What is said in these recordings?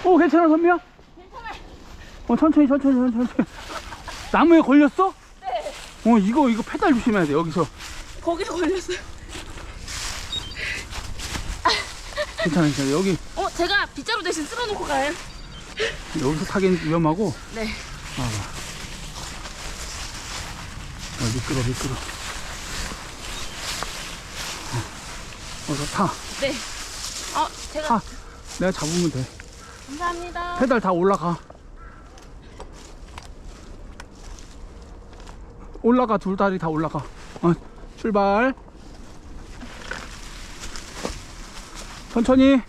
오, 괜찮아, 선미야? 괜찮아. 천천히. 나무에 걸렸어? 네. 이거 페달 조심해야 돼, 여기서. 거기서 걸렸어요. 괜찮아. 여기, 제가 빗자루 대신 쓸어놓고 가요. 여기서 타긴 위험하고. 네. 봐봐. 미끄러. 어서 타. 네. 제가. 타. 내가 잡으면 돼. 감사합니다. 페달 다 올라가. 둘 다리 다 올라가. 출발. 천천히.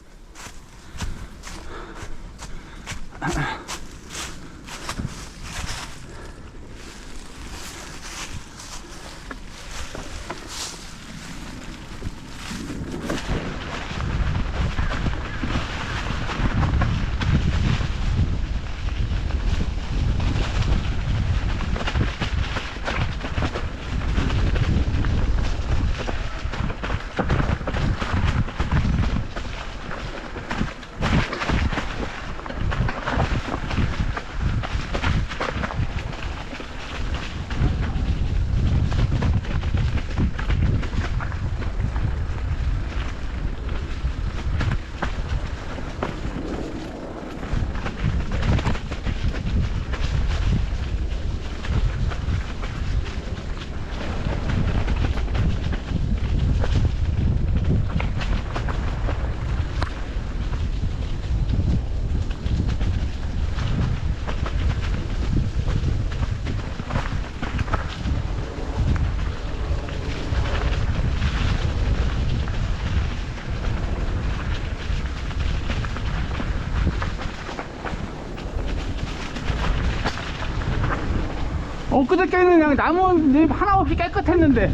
엊그저께는 그냥 나뭇잎 하나 없이 깨끗했는데.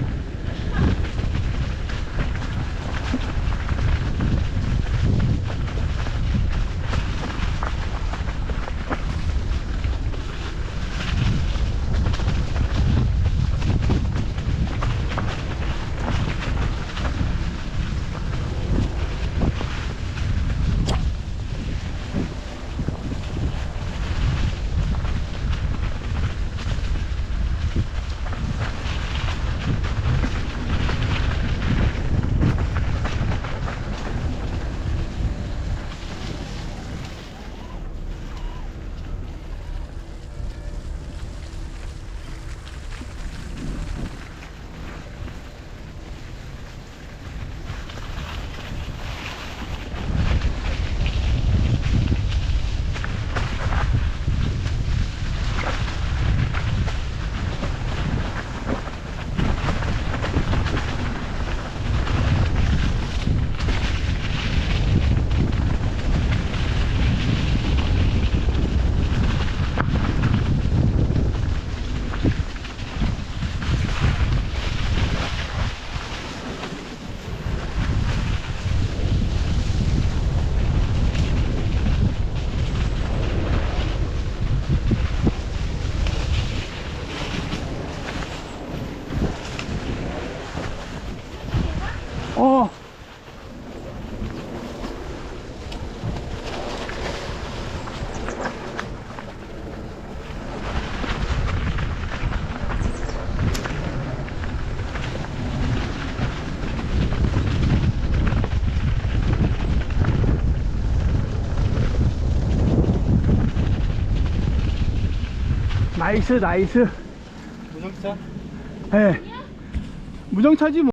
나이스. 무정차? 예. 무정차지 뭐.